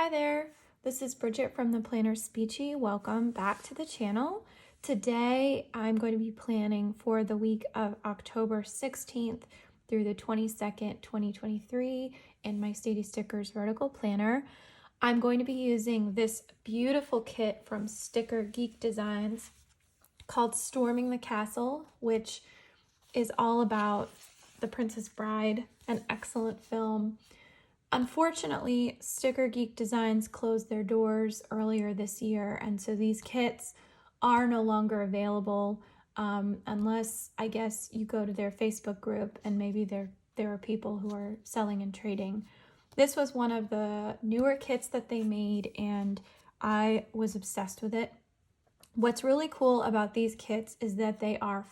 Hi there, this is Bridget from the PlannerSpeechie. Welcome back to the channel. Today I'm going to be planning for the week of October 16th through the 22nd, 2023 in my Staty Stickers vertical planner. I'm going to be using this beautiful kit from StickerGeekDesigns called Storming the Castle, which is all about The Princess Bride, an excellent film. Unfortunately, StickerGeekDesigns closed their doors earlier this year, and so these kits are no longer available unless, I guess, you go to their Facebook group and maybe there are people who are selling and trading. This was one of the newer kits that they made, and I was obsessed with it. What's really cool about these kits is that they are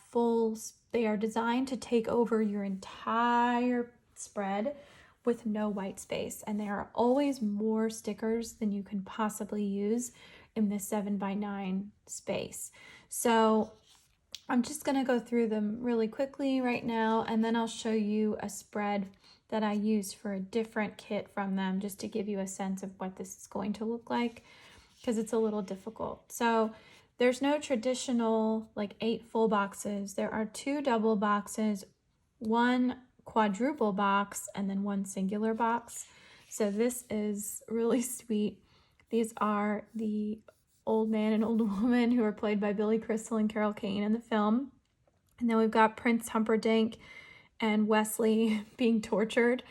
designed to take over your entire spread with no white space, and there are always more stickers than you can possibly use in this 7x9 space. So I'm just going to go through them really quickly right now, and then I'll show you a spread that I used for a different kit from them just to give you a sense of what this is going to look like, because it's a little difficult. So there's no traditional like 8 full boxes. There are 2 double boxes, 1 quadruple box, and then 1 singular box. So this is really sweet. These are the old man and old woman who are played by Billy Crystal and Carol Kane in the film. And then we've got Prince Humperdinck and Wesley being tortured.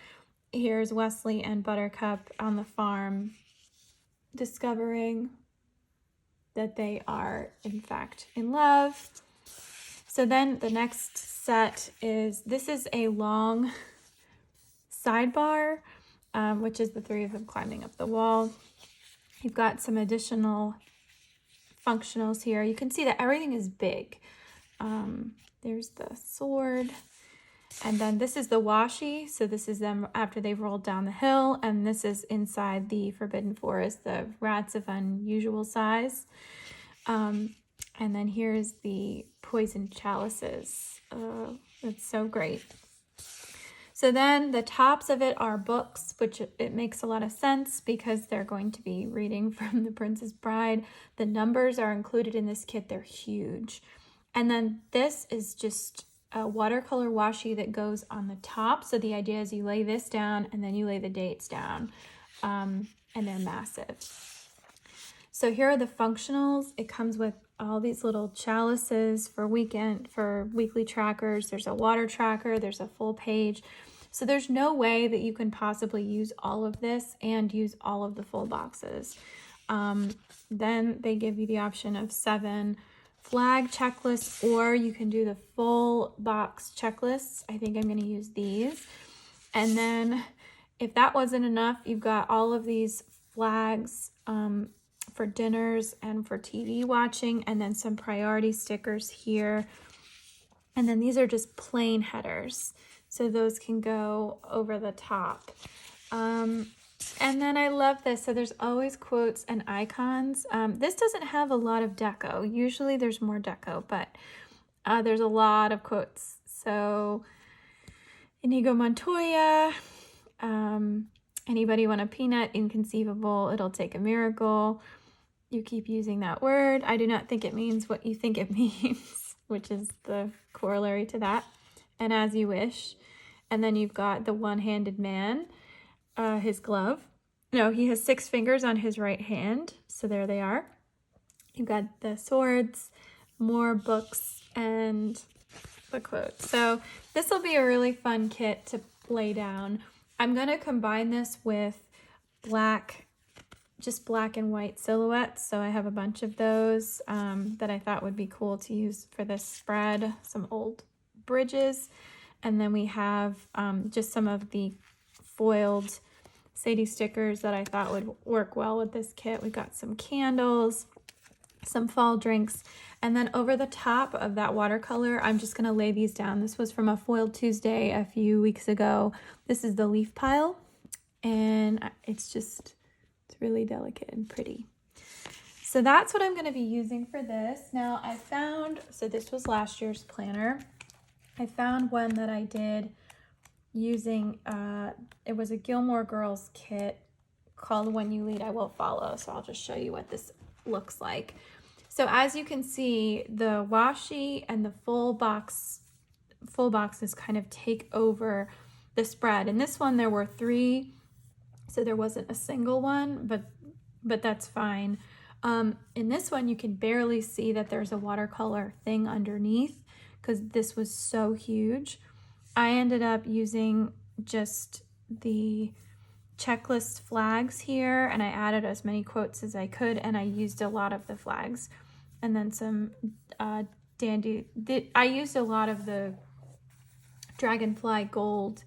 Here's Wesley and Buttercup on the farm discovering that they are in fact in love. So then the next set is, this is a long sidebar, which is the 3 of them climbing up the wall. You've got some additional functionals here. You can see that everything is big. There's the sword. And then this is the washi. So this is them after they've rolled down the hill. And this is inside the Forbidden Forest, the rats of unusual size. And then here's the poison chalices. It's so great. So then the tops of it are books, which it makes a lot of sense because they're going to be reading from The Princess Bride. The numbers are included in this kit. They're huge. And then this is just a watercolor washi that goes on the top. So the idea is you lay this down and then you lay the dates down, and they're massive. So here are the functionals. It comes with all these little chalices for weekly trackers. There's a water tracker. There's a full page. So there's no way that you can possibly use all of this and use all of the full boxes. Then they give you the option of 7 flag checklists, or you can do the full box checklists. I think I'm going to use these. And then if that wasn't enough, you've got all of these flags for dinners and for TV watching, and then some priority stickers here. And then these are just plain headers, so those can go over the top. And then I love this. So there's always quotes and icons. This doesn't have a lot of deco. Usually there's more deco, but there's a lot of quotes. So Inigo Montoya, anybody want a peanut? Inconceivable. It'll take a miracle. You keep using that word. I do not think it means what you think it means, which is the corollary to that. And as you wish. And then you've got the one-handed man, his glove. No, he has 6 fingers on his right hand. So there they are. You've got the swords, more books, and the quotes. So this will be a really fun kit to lay down. I'm going to combine this with just black and white silhouettes. So I have a bunch of those that I thought would be cool to use for this spread, some old bridges. And then we have just some of the foiled Sadie stickers that I thought would work well with this kit. We've got some candles, some fall drinks, and then over the top of that watercolor, I'm just gonna lay these down. This was from a Foiled Tuesday a few weeks ago. This is the leaf pile, and it's really delicate and pretty. So that's what I'm gonna be using for this. Now so this was last year's planner. I found one that I did using, it was a Gilmore Girls kit called When You Lead, I Will Follow. So I'll just show you what this looks like. So as you can see, the washi and the full boxes kind of take over the spread. In this one, there were 3, so there wasn't a single one, but that's fine. In this one, you can barely see that there's a watercolor thing underneath because this was so huge. I ended up using just the checklist flags here, and I added as many quotes as I could, and I used a lot of the flags. And then some I used a lot of the dragonfly gold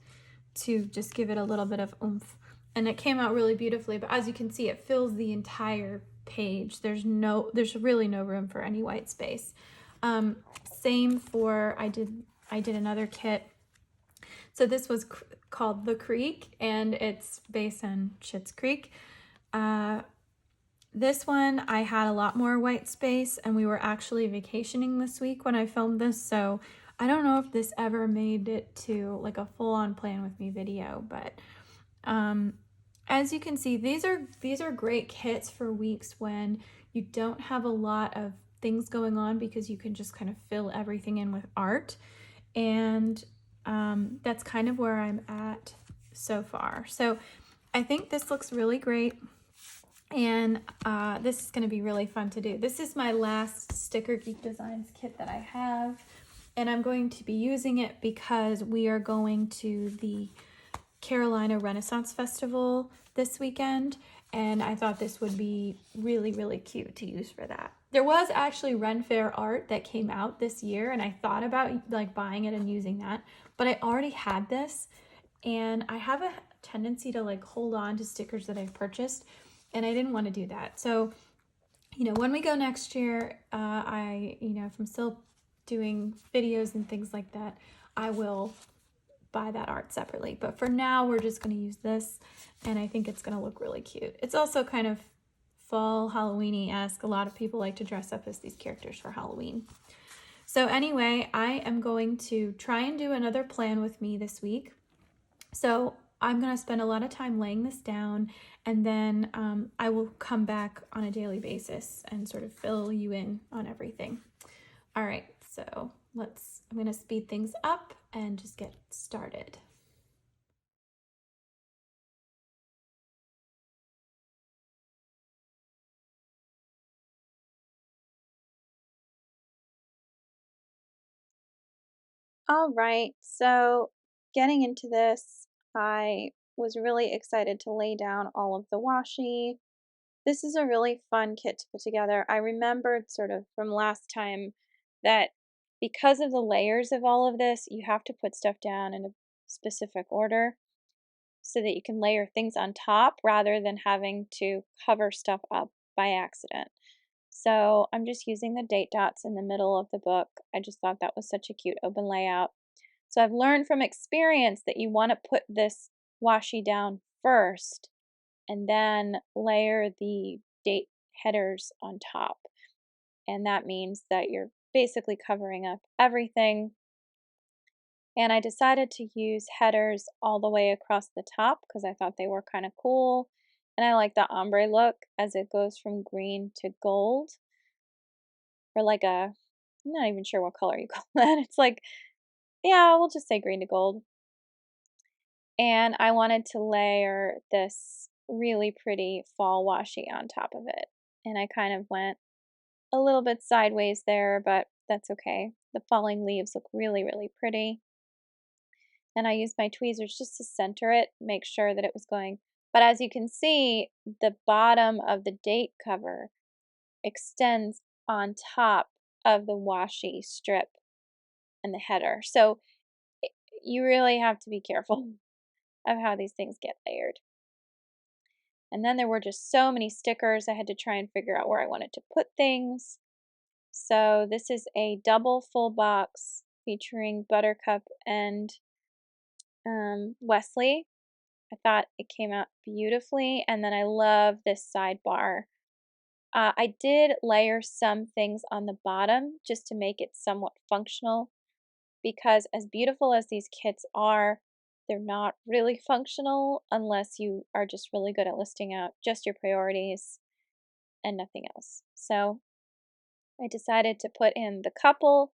to just give it a little bit of oomph. And it came out really beautifully, but as you can see, it fills the entire page. There's really no room for any white space. Same for, I did another kit. So this was called The Creek, and it's based on Schitt's Creek. This one, I had a lot more white space, and we were actually vacationing this week when I filmed this, so I don't know if this ever made it to like a full-on plan with me video, but as you can see, these are great kits for weeks when you don't have a lot of things going on, because you can just kind of fill everything in with art. And that's kind of where I'm at so far. So I think this looks really great. And this is going to be really fun to do. This is my last StickerGeekDesigns kit that I have, and I'm going to be using it because we are going to the Carolina Renaissance Festival this weekend, and I thought this would be really, really cute to use for that. There was actually Ren Fair art that came out this year, and I thought about like buying it and using that, but I already had this, and I have a tendency to like hold on to stickers that I've purchased, and I didn't want to do that. So, you know, when we go next year, if I'm still doing videos and things like that, I will buy that art separately. But for now, we're just going to use this, and I think it's going to look really cute. It's also kind of fall Halloween-y-esque. A lot of people like to dress up as these characters for Halloween. So anyway, I am going to try and do another plan with me this week. So I'm going to spend a lot of time laying this down, and then I will come back on a daily basis and sort of fill you in on everything. All right, so I'm going to speed things up and just get started. All right, so getting into this, I was really excited to lay down all of the washi. This is a really fun kit to put together. I remembered sort of from last time that because of the layers of all of this, you have to put stuff down in a specific order so that you can layer things on top rather than having to cover stuff up by accident. So I'm just using the date dots in the middle of the book. I just thought that was such a cute open layout. So I've learned from experience that you want to put this washi down first and then layer the date headers on top. And that means that you're basically covering up everything. And I decided to use headers all the way across the top because I thought they were kind of cool. And I like the ombre look as it goes from green to gold. Or like I'm not even sure what color you call that. It's like, yeah, we'll just say green to gold. And I wanted to layer this really pretty fall washi on top of it. And I kind of went a little bit sideways there, but that's okay. The falling leaves look really, really pretty. And I used my tweezers just to center it, make sure that it was going. But as you can see, the bottom of the date cover extends on top of the washi strip and the header. So you really have to be careful of how these things get layered. And then there were just so many stickers. I had to try and figure out where I wanted to put things. So this is a double full box featuring Buttercup and Wesley. I thought it came out beautifully. And then I love this sidebar. I did layer some things on the bottom just to make it somewhat functional, because as beautiful as these kits are, they're not really functional unless you are just really good at listing out just your priorities and nothing else. So I decided to put in the couple,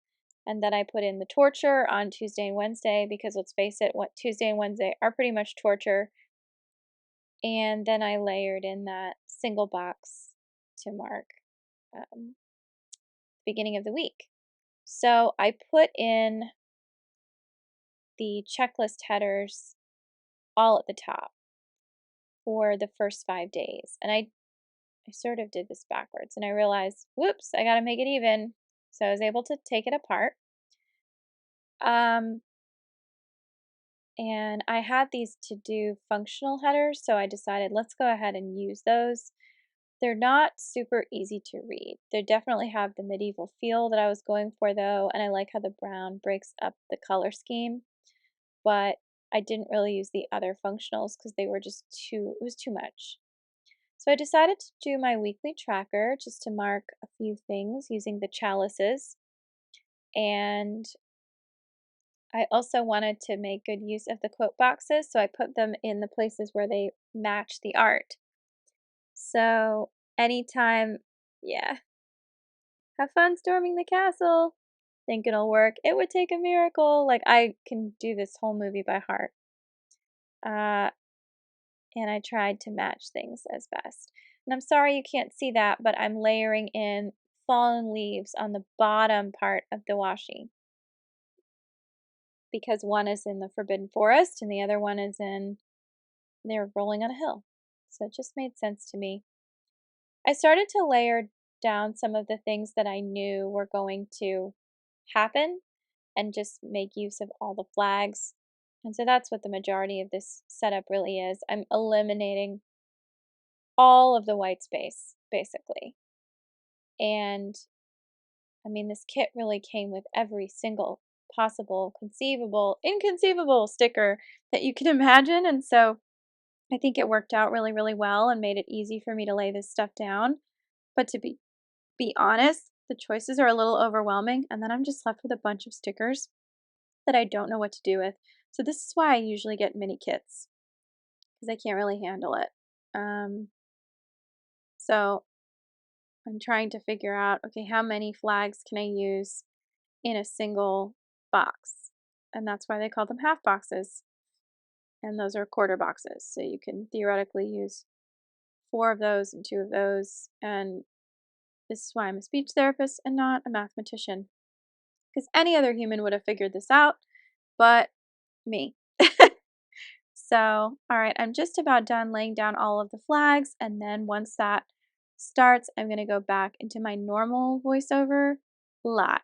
and then I put in the torture on Tuesday and Wednesday because let's face it, what Tuesday and Wednesday are pretty much torture. And then I layered in that single box to mark the beginning of the week. So I put in the checklist headers all at the top for the first 5 days. And I sort of did this backwards and I realized, whoops, I got to make it even. So I was able to take it apart. Um, and I had these to do functional headers, so I decided let's go ahead and use those. They're not super easy to read. They definitely have the medieval feel that I was going for though, and I like how the brown breaks up the color scheme, but I didn't really use the other functionals because they were just it was too much. So I decided to do my weekly tracker just to mark a few things using the chalices. And I also wanted to make good use of the quote boxes, so I put them in the places where they match the art. So anytime, yeah, have fun storming the castle. Think it'll work. It would take a miracle. Like, I can do this whole movie by heart. Uh, and I tried to match things as best. And I'm sorry you can't see that, but I'm layering in fallen leaves on the bottom part of the washi because one is in the Forbidden Forest and the other one is in they're rolling on a hill. So it just made sense to me. I started to layer down some of the things that I knew were going to happen and just make use of all the flags. And so that's what the majority of this setup really is. I'm eliminating all of the white space, basically. And I mean, this kit really came with every single possible, conceivable, inconceivable sticker that you can imagine. And so I think it worked out really, really well and made it easy for me to lay this stuff down. But to be honest, the choices are a little overwhelming, and then I'm just left with a bunch of stickers that I don't know what to do with. So this is why I usually get mini kits because I can't really handle it. So I'm trying to figure out, okay, how many flags can I use in a single box? And that's why they call them half boxes. And those are quarter boxes. So you can theoretically use 4 of those and 2 of those. And this is why I'm a speech therapist and not a mathematician. Because any other human would have figured this out, but me. So, all right, I'm just about done laying down all of the flags. And then once that starts, I'm going to go back into my normal voiceover live.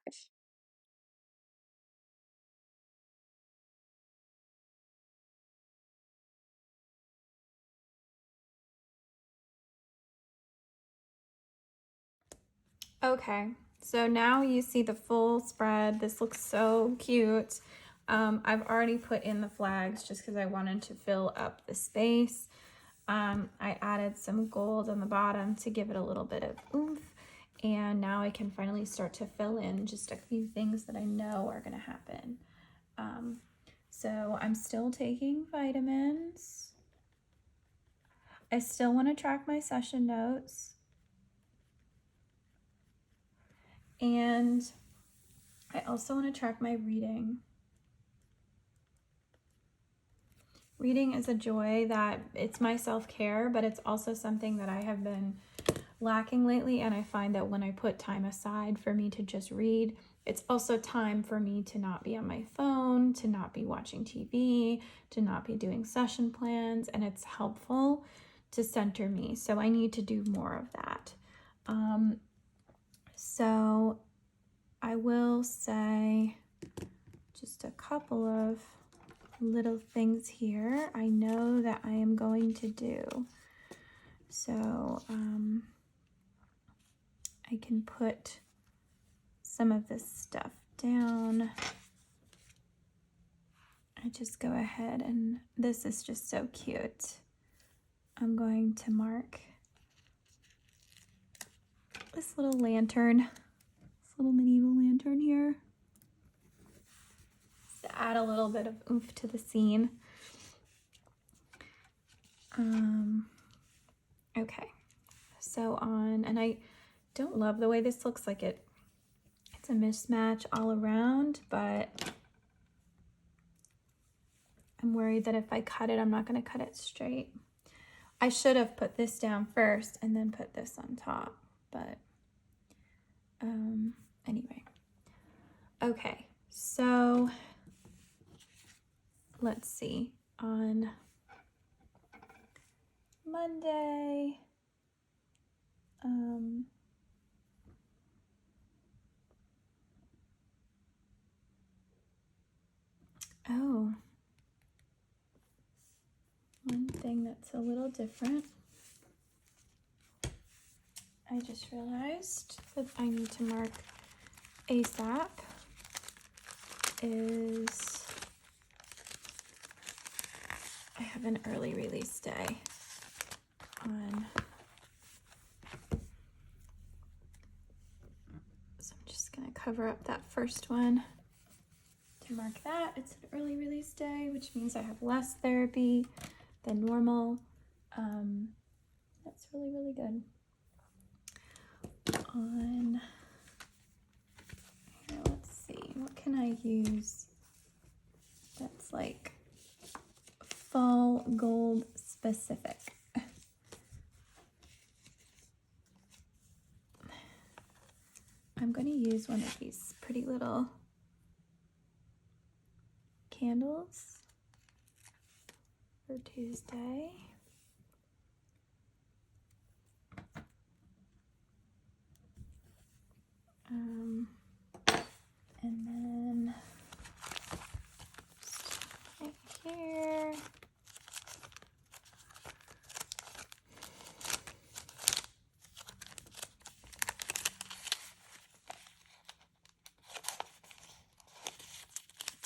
Okay, so now you see the full spread. This looks so cute. I've already put in the flags just because I wanted to fill up the space. I added some gold on the bottom to give it a little bit of oomph. And now I can finally start to fill in just a few things that I know are going to happen. So I'm still taking vitamins. I still want to track my session notes. And I also want to track my reading. Reading is a joy that it's my self-care, but it's also something that I have been lacking lately. And I find that when I put time aside for me to just read, it's also time for me to not be on my phone, to not be watching TV, to not be doing session plans. And it's helpful to center me. So I need to do more of that. So I will say just a couple of little things here I know that I am going to do. So I can put some of this stuff down. I just go ahead and this is just so cute. I'm going to mark this little lantern, this little medieval lantern here. To add a little bit of oomph to the scene. Okay, so and I don't love the way this looks, like it's a mismatch all around, but I'm worried that if I cut it, I'm not going to cut it straight. I should have put this down first and then put this on top, but anyway. Okay, so let's see. On Monday, oh, one thing that's a little different. I just realized that I need to mark ASAP is I have an early release day on, so I'm just gonna cover up that first one to mark that. It's an early release day, which means I have less therapy than normal. That's really, really good. On here, let's see, what can I use that's like fall gold specific? I'm going to use one of these pretty little candles for Tuesday. And then right here,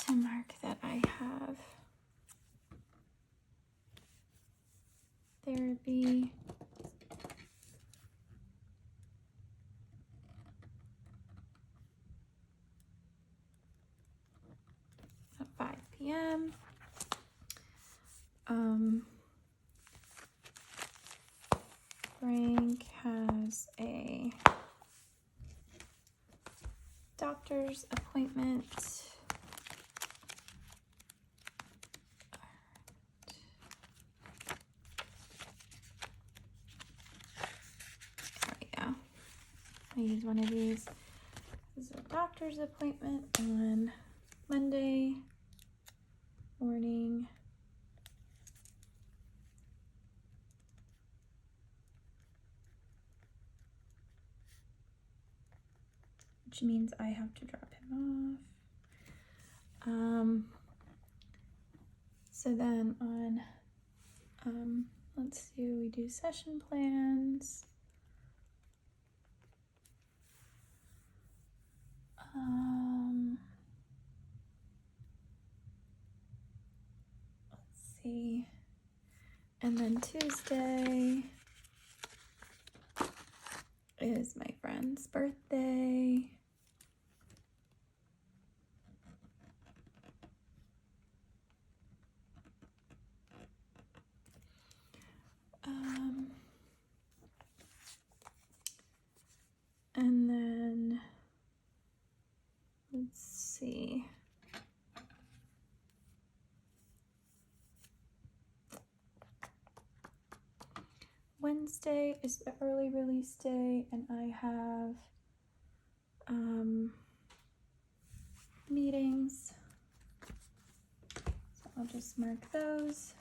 to mark that I have therapy. At 5 p.m. Frank has a doctor's appointment. There we go. I use one of these. This is a doctor's appointment on Monday morning. Which means I have to drop him off. So then on, let's see, we do session plans. Let's see. And then Tuesday is my friend's birthday. And then let's see. Wednesday is the early release day, and I have meetings. So I'll just mark those.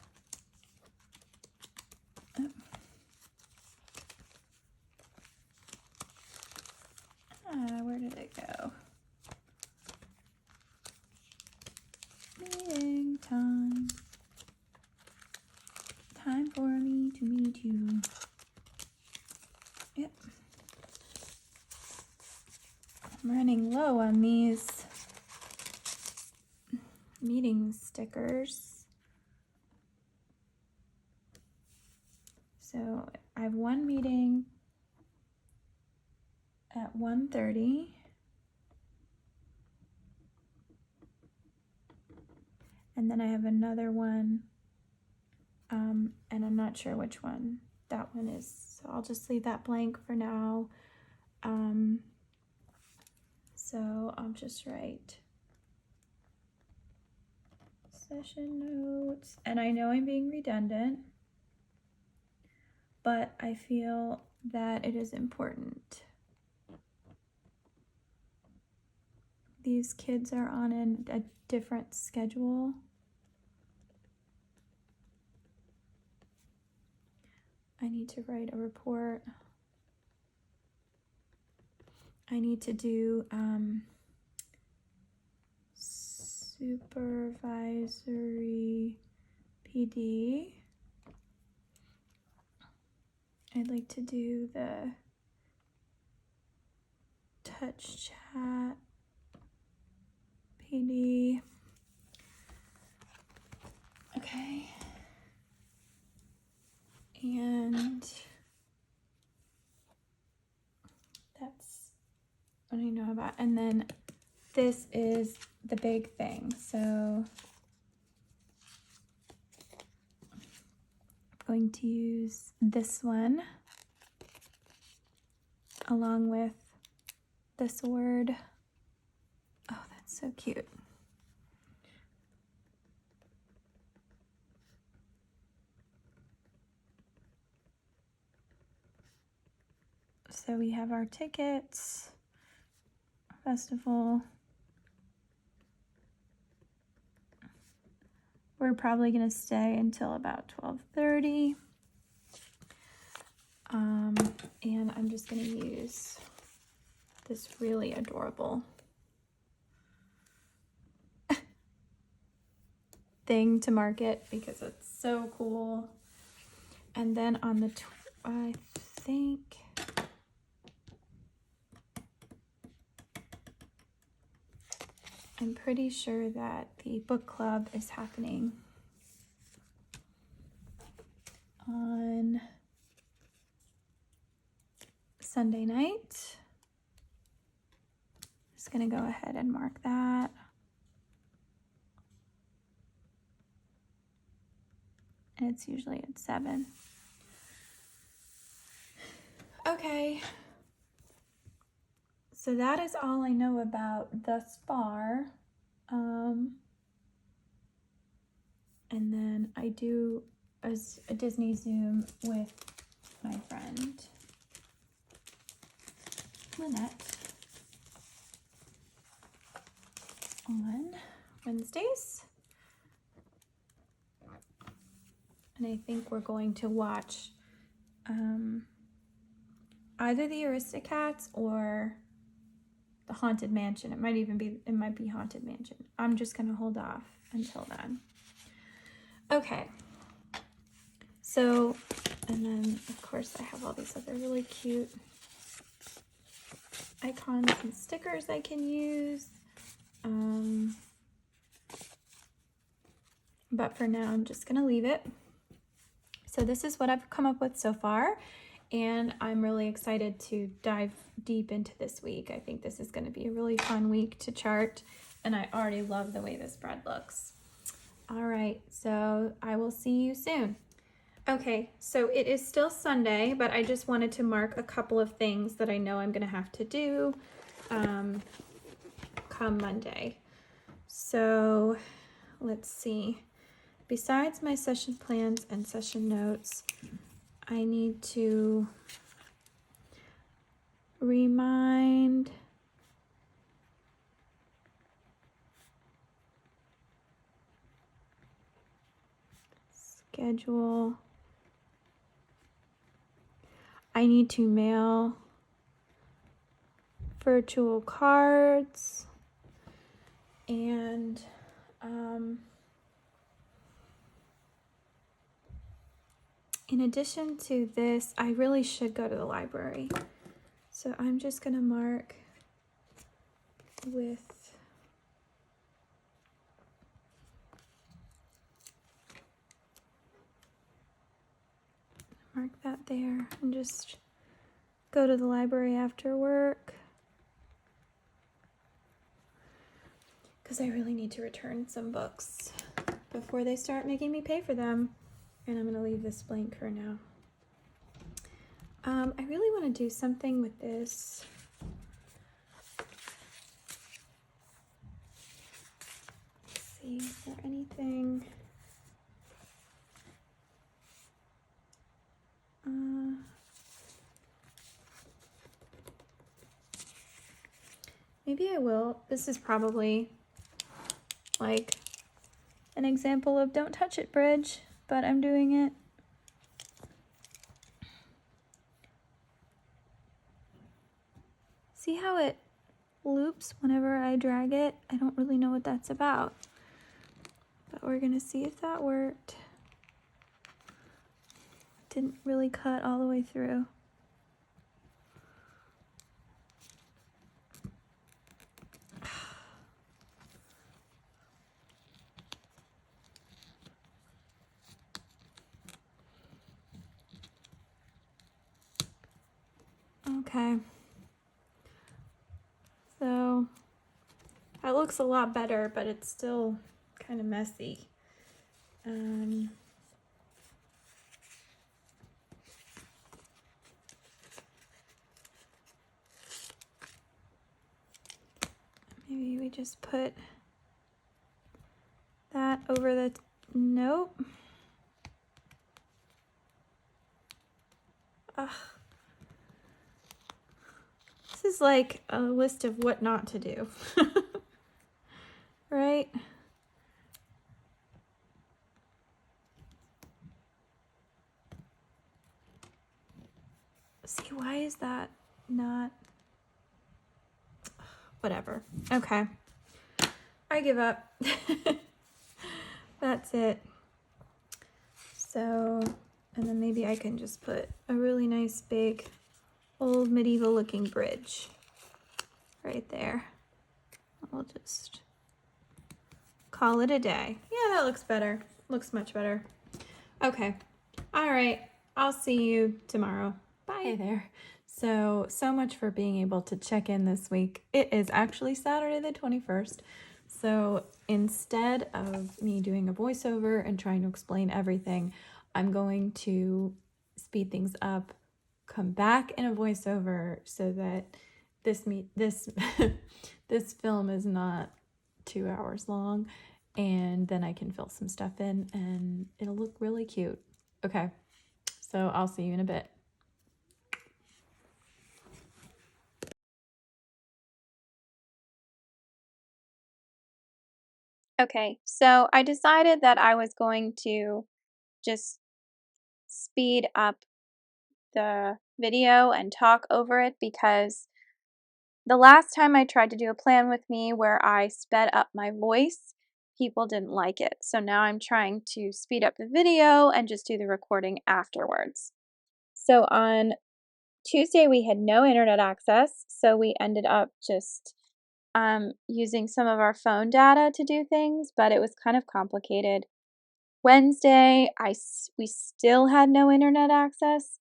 Oh. Where did it go? Meeting time. Time for me to meet you. Yep. I'm running low on these meeting stickers. So I have one meeting at 1:30. And then I have another one and I'm not sure which one that one is, so I'll just leave that blank for now. So I'll just write session notes, and I know I'm being redundant, but I feel that it is important. These kids are on a different schedule. I need to write a report. I need to do supervisory PD. I'd like to do the touch chat PD. Okay. And that's what I know about. And then this is the big thing. So I'm going to use this one along with this word. Oh, that's so cute. So we have our tickets, festival. We're probably gonna stay until about 12:30. And I'm just gonna use this really adorable thing to mark it because it's so cool. And then on the, I think, I'm pretty sure that the book club is happening on Sunday night. Just gonna go ahead and mark that. And it's usually at 7. Okay. So that is all I know about thus far. And then I do a Disney Zoom with my friend Lynette on Wednesdays. And I think we're going to watch either the Aristocats or the Haunted Mansion. It might be Haunted Mansion. I'm just gonna hold off until then. Okay. So, and then of course I have all these other really cute icons and stickers I can use. But for now, I'm just gonna leave it. So this is what I've come up with so far, and I'm really excited to dive deep into this week. I think this is gonna be a really fun week to chart, and I already love the way this spread looks. All right, so I will see you soon. Okay, so it is still Sunday, but I just wanted to mark a couple of things that I know I'm gonna have to do come Monday. So let's see. Besides my session plans and session notes, I need to remind schedule. I need to mail virtual cards, and in addition to this, I really should go to the library. So I'm just gonna mark that there and just go to the library after work, because I really need to return some books before they start making me pay for them. And I'm going to leave this blank for now. I really want to do something with this. Let's see, is there anything? Maybe I will. This is probably like an example of don't touch it bridge, but I'm doing it. See how it loops whenever I drag it? I don't really know what that's about, but we're gonna see if that worked. Didn't really cut all the way through. Okay. So that looks a lot better, but it's still kind of messy. Maybe we just put that over the, nope. Ugh. This is like a list of what not to do. Right? See, why is that not? Whatever. Okay. I give up. That's it. So, and then maybe I can just put a really nice big old medieval looking bridge right there. We'll just call it a day. Yeah, that looks better. Looks much better. Okay. All right. I'll see you tomorrow. Bye. Hey there. So much for being able to check in this week. It is actually Saturday the 21st. So instead of me doing a voiceover and trying to explain everything, I'm going to speed things up, come back in a voiceover so that this this film is not 2 hours long, and then I can fill some stuff in and it'll look really cute. Okay. So I'll see you in a bit. Okay, so I decided that I was going to just speed up the video and talk over it because the last time I tried to do a plan with me where I sped up my voice, people didn't like it. So now I'm trying to speed up the video and just do the recording afterwards. So on Tuesday, we had no internet access, so we ended up just using some of our phone data to do things, but it was kind of complicated. Wednesday, we still had no internet access,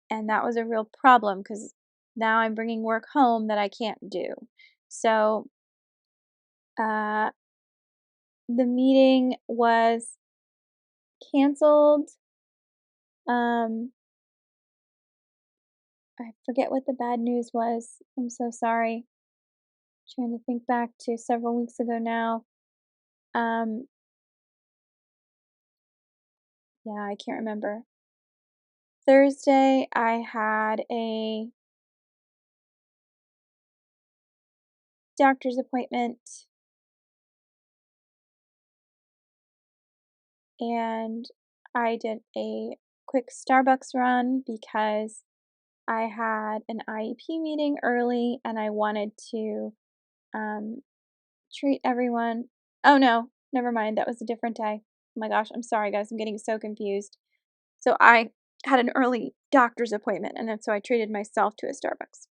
and that was a real problem because now I'm bringing work home that I can't do. So uh, the meeting was canceled. I forget what the bad news was. I'm so sorry. Trying to think back to several weeks ago now. Um, yeah, I can't remember. Thursday, I had a doctor's appointment, and I did a quick Starbucks run because I had an IEP meeting early and I wanted to um, treat everyone. Oh no, never mind. That was a different day. Oh my gosh, I'm sorry, guys. I'm getting so confused. So I had an early doctor's appointment, and then so I treated myself to a Starbucks.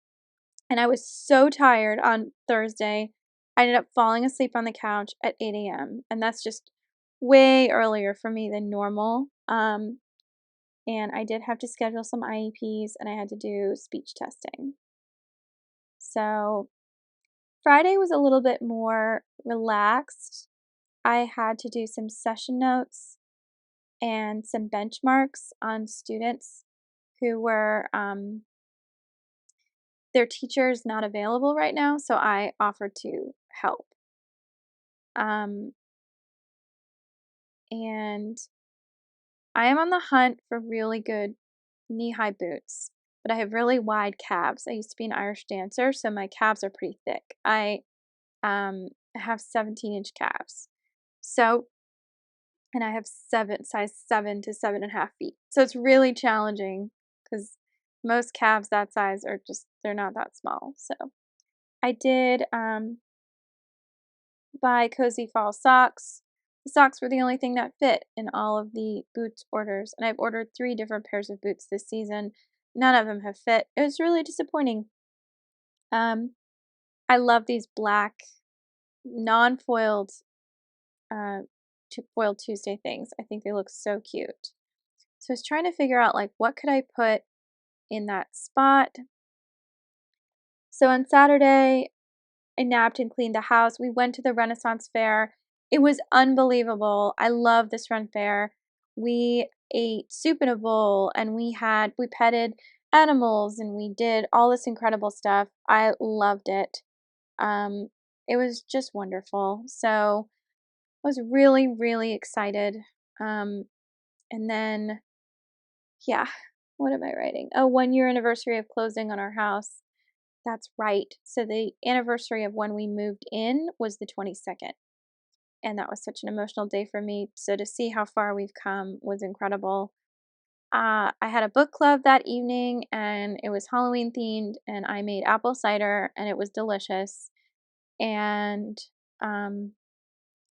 And I was so tired on Thursday. I ended up falling asleep on the couch at 8 a.m. And that's just way earlier for me than normal. And I did have to schedule some IEPs and I had to do speech testing. So Friday was a little bit more relaxed. I had to do some session notes and some benchmarks on students who were their teachers not available right now, so I offered to help. Um, and I am on the hunt for really good knee-high boots, but I have really wide calves. I used to be an Irish dancer, so my calves are pretty thick. I have 17-inch calves. So, and I have size 7 to 7.5 feet. So it's really challenging because most calves that size are just, they're not that small. So I did buy cozy fall socks. The socks were the only thing that fit in all of the boots orders, and I've ordered 3 different pairs of boots this season. None of them have fit. It was really disappointing. Um, I love these black non-foiled foiled Tuesday things. I think they look so cute. So I was trying to figure out like what could I put in that spot. So on Saturday, I napped and cleaned the house. We went to the Renaissance Fair. It was unbelievable. I love this run fair. We ate soup in a bowl and we petted animals and we did all this incredible stuff. I loved it. Um, it was just wonderful. So I was really, really excited. Um, and then, yeah, what am I writing? Oh, 1 year anniversary of closing on our house. That's right. So the anniversary of when we moved in was the 22nd. And that was such an emotional day for me. So to see how far we've come was incredible. I had a book club that evening and it was Halloween themed, and I made apple cider and it was delicious. And I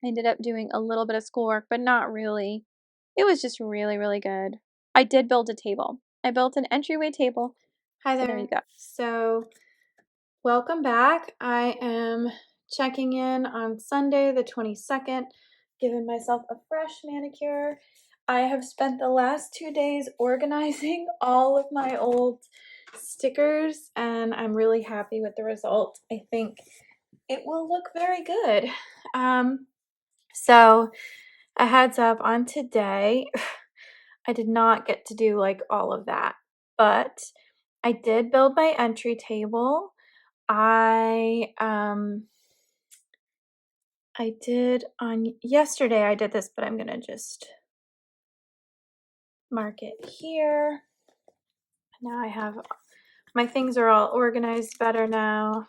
ended up doing a little bit of schoolwork, but not really. It was just really, really good. I did build a table. I built an entryway table. Hi So there you there. go. So, welcome back. I am checking in on Sunday, the 22nd, giving myself a fresh manicure. I have spent the last 2 days organizing all of my old stickers, and I'm really happy with the result. I think it will look very good. So, a heads up on today, I did not get to do like all of that, but I did build my entry table. I did on yesterday, I did this, but I'm gonna just mark it here. Now I have my things are all organized better now.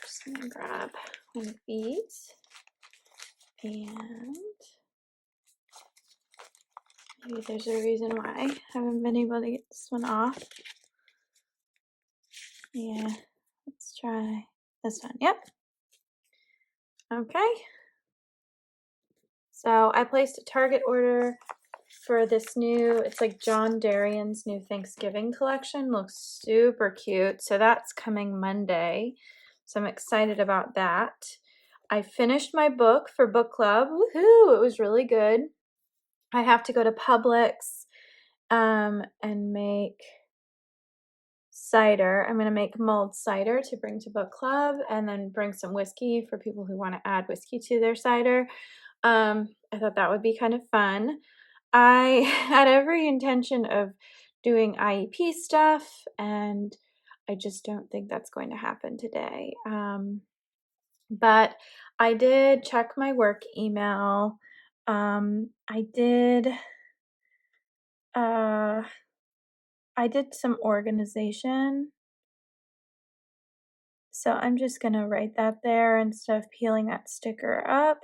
Just gonna grab one of these, and maybe there's a reason why I haven't been able to get this one off. Yeah, let's try this one. Yep. Okay. So I placed a Target order for this new, it's like John Darien's new Thanksgiving collection. Looks super cute. So that's coming Monday. So I'm excited about that. I finished my book for book club. Woohoo! It was really good. I have to go to Publix and make cider. I'm going to make mulled cider to bring to book club, and then bring some whiskey for people who want to add whiskey to their cider. I thought that would be kind of fun. I had every intention of doing IEP stuff, and I just don't think that's going to happen today. But I did check my work email. Uh, I did some organization. So I'm just gonna write that there instead of peeling that sticker up.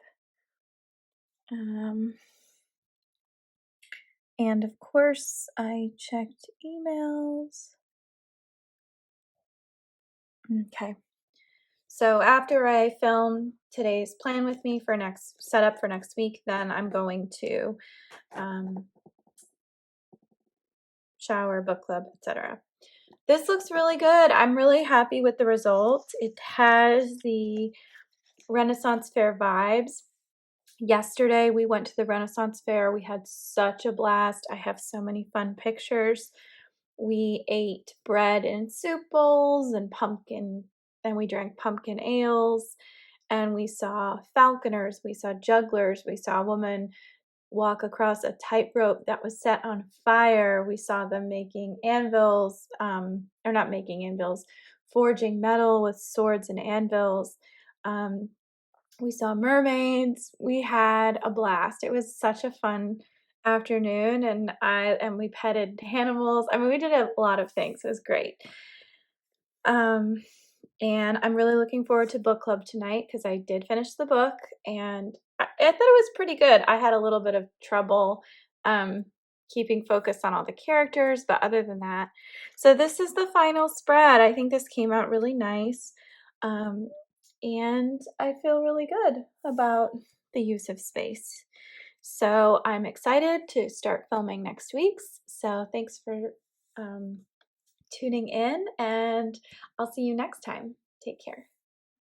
And of course, I checked emails. Okay. So after I film today's plan with me for next setup for next week, then I'm going to shower, book club, etc. This looks really good. I'm really happy with the result. It has the Renaissance Fair vibes. Yesterday we went to the Renaissance Fair. We had such a blast. I have so many fun pictures. We ate bread and soup bowls and we drank pumpkin ales, and we saw falconers, we saw jugglers, we saw a woman walk across a tightrope that was set on fire. We saw them making anvils, or not making anvils, forging metal with swords and anvils. We saw mermaids. We had a blast. It was such a fun afternoon, and we petted animals. I mean, we did a lot of things. It was great. Um, and I'm really looking forward to book club tonight because I did finish the book, and I thought it was pretty good. I had a little bit of trouble keeping focused on all the characters, but other than that, so this is the final spread. I think this came out really nice, um, and I feel really good about the use of space. So I'm excited to start filming next week's. So thanks for tuning in, and I'll see you next time. Take care.